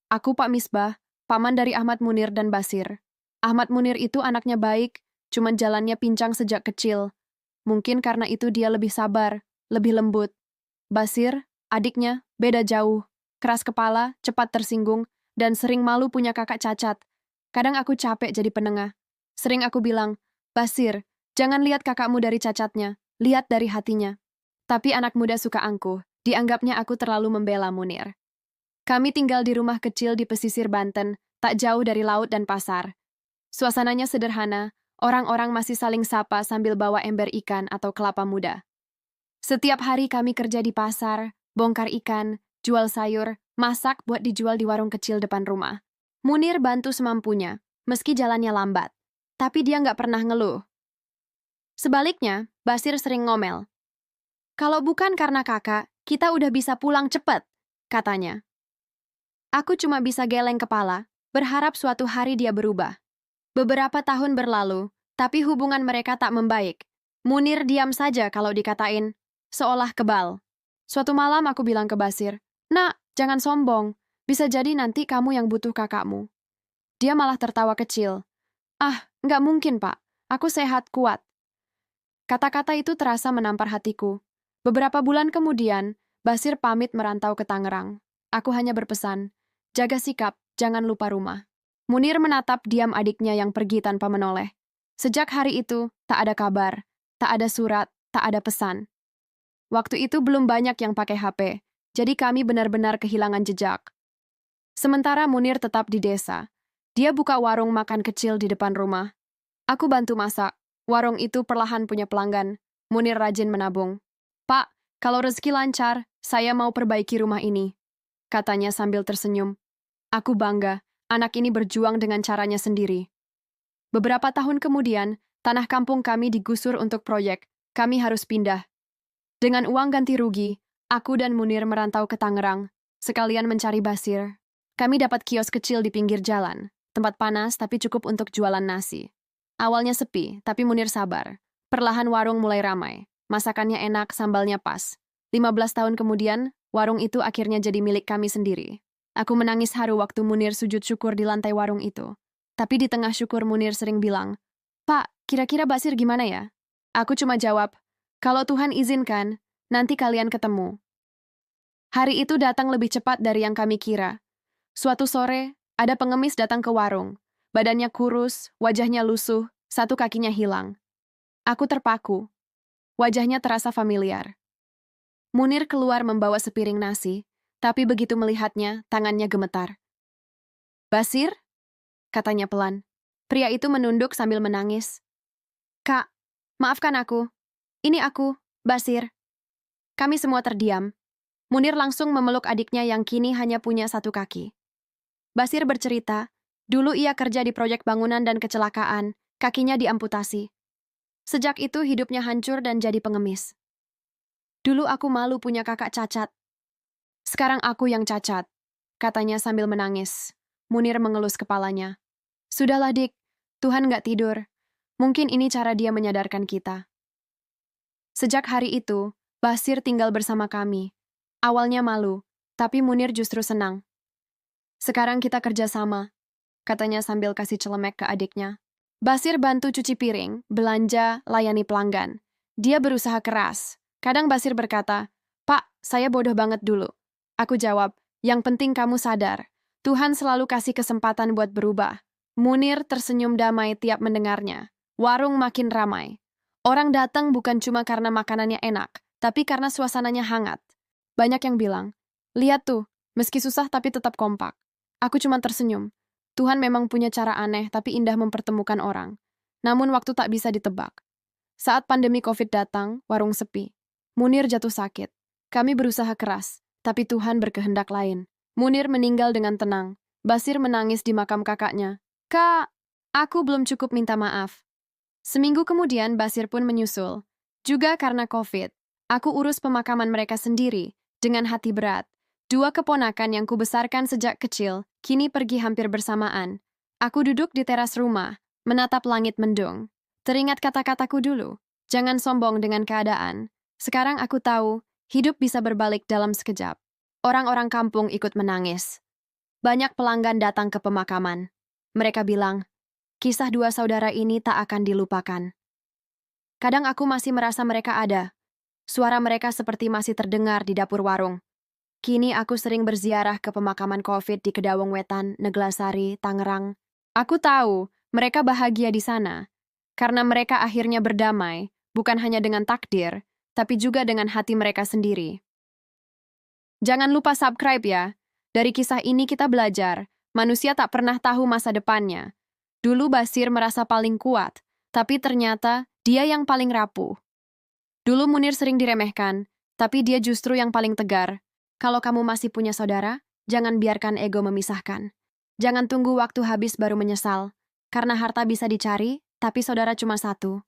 Aku Pak Misbah, paman dari Ahmad Munir dan Basir. Ahmad Munir itu anaknya baik, cuman jalannya pincang sejak kecil. Mungkin karena itu dia lebih sabar, lebih lembut. Basir, adiknya, beda jauh. Keras kepala, cepat tersinggung, dan sering malu punya kakak cacat. Kadang aku capek jadi penengah. Sering aku bilang, Basir, jangan lihat kakakmu dari cacatnya, lihat dari hatinya. Tapi anak muda suka angkuh, dianggapnya aku terlalu membela Munir. Kami tinggal di rumah kecil di pesisir Banten, tak jauh dari laut dan pasar. Suasananya sederhana, orang-orang masih saling sapa sambil bawa ember ikan atau kelapa muda. Setiap hari kami kerja di pasar, bongkar ikan, jual sayur, masak buat dijual di warung kecil depan rumah. Munir bantu semampunya, meski jalannya lambat. Tapi dia nggak pernah ngeluh. Sebaliknya, Basir sering ngomel. Kalau bukan karena kakak, kita udah bisa pulang cepet, katanya. Aku cuma bisa geleng kepala, berharap suatu hari dia berubah. Beberapa tahun berlalu, tapi hubungan mereka tak membaik. Munir diam saja kalau dikatain, seolah kebal. Suatu malam aku bilang ke Basir, "Nak, jangan sombong. Bisa jadi nanti kamu yang butuh kakakmu." Dia malah tertawa kecil. "Ah, nggak mungkin, Pak. Aku sehat, kuat." Kata-kata itu terasa menampar hatiku. Beberapa bulan kemudian, Basir pamit merantau ke Tangerang. Aku hanya berpesan, jaga sikap, jangan lupa rumah. Munir menatap diam adiknya yang pergi tanpa menoleh. Sejak hari itu, tak ada kabar, tak ada surat, tak ada pesan. Waktu itu belum banyak yang pakai HP, jadi kami benar-benar kehilangan jejak. Sementara Munir tetap di desa. Dia buka warung makan kecil di depan rumah. Aku bantu masak. Warung itu perlahan punya pelanggan. Munir rajin menabung. "Pak, kalau rezeki lancar, saya mau perbaiki rumah ini," katanya sambil tersenyum. Aku bangga, anak ini berjuang dengan caranya sendiri. Beberapa tahun kemudian, tanah kampung kami digusur untuk proyek. Kami harus pindah. Dengan uang ganti rugi, aku dan Munir merantau ke Tangerang, sekalian mencari Basir. Kami dapat kios kecil di pinggir jalan, tempat panas tapi cukup untuk jualan nasi. Awalnya sepi, tapi Munir sabar. Perlahan warung mulai ramai. Masakannya enak, sambalnya pas. 15 tahun kemudian, warung itu akhirnya jadi milik kami sendiri. Aku menangis haru waktu Munir sujud syukur di lantai warung itu. Tapi di tengah syukur Munir sering bilang, "Pak, kira-kira Basir gimana ya?" Aku cuma jawab, "Kalau Tuhan izinkan, nanti kalian ketemu." Hari itu datang lebih cepat dari yang kami kira. Suatu sore, ada pengemis datang ke warung. Badannya kurus, wajahnya lusuh, satu kakinya hilang. Aku terpaku. Wajahnya terasa familiar. Munir keluar membawa sepiring nasi, tapi begitu melihatnya, tangannya gemetar. "Basir?" katanya pelan. Pria itu menunduk sambil menangis. "Kak, maafkan aku. Ini aku, Basir." Kami semua terdiam. Munir langsung memeluk adiknya yang kini hanya punya satu kaki. Basir bercerita, dulu ia kerja di proyek bangunan dan kecelakaan, kakinya diamputasi. Sejak itu hidupnya hancur dan jadi pengemis. "Dulu aku malu punya kakak cacat. Sekarang aku yang cacat," katanya sambil menangis. Munir mengelus kepalanya. "Sudahlah, Dik. Tuhan nggak tidur. Mungkin ini cara dia menyadarkan kita." Sejak hari itu, Basir tinggal bersama kami. Awalnya malu, tapi Munir justru senang. "Sekarang kita kerja sama," katanya sambil kasih celemek ke adiknya. Basir bantu cuci piring, belanja, layani pelanggan. Dia berusaha keras. Kadang Basir berkata, "Pak, saya bodoh banget dulu." Aku jawab, "Yang penting kamu sadar. Tuhan selalu kasih kesempatan buat berubah." Munir tersenyum damai tiap mendengarnya. Warung makin ramai. Orang datang bukan cuma karena makanannya enak, tapi karena suasananya hangat. Banyak yang bilang, "Lihat tuh, meski susah tapi tetap kompak." Aku cuma tersenyum. Tuhan memang punya cara aneh tapi indah mempertemukan orang. Namun waktu tak bisa ditebak. Saat pandemi COVID datang, warung sepi. Munir jatuh sakit. Kami berusaha keras, tapi Tuhan berkehendak lain. Munir meninggal dengan tenang. Basir menangis di makam kakaknya. "Kak, aku belum cukup minta maaf." Seminggu kemudian Basir pun menyusul. Juga karena COVID, aku urus pemakaman mereka sendiri, dengan hati berat. Dua keponakan yang kubesarkan sejak kecil, kini pergi hampir bersamaan. Aku duduk di teras rumah, menatap langit mendung. Teringat kata-kataku dulu, jangan sombong dengan keadaan. Sekarang aku tahu, hidup bisa berbalik dalam sekejap. Orang-orang kampung ikut menangis. Banyak pelanggan datang ke pemakaman. Mereka bilang, kisah dua saudara ini tak akan dilupakan. Kadang aku masih merasa mereka ada. Suara mereka seperti masih terdengar di dapur warung. Kini aku sering berziarah ke pemakaman COVID di Kedawung Wetan, Neglasari, Tangerang. Aku tahu mereka bahagia di sana. Karena mereka akhirnya berdamai, bukan hanya dengan takdir, tapi juga dengan hati mereka sendiri. Jangan lupa subscribe ya. Dari kisah ini kita belajar, manusia tak pernah tahu masa depannya. Dulu Basir merasa paling kuat, tapi ternyata dia yang paling rapuh. Dulu Munir sering diremehkan, tapi dia justru yang paling tegar. Kalau kamu masih punya saudara, jangan biarkan ego memisahkan. Jangan tunggu waktu habis baru menyesal, karena harta bisa dicari, tapi saudara cuma satu.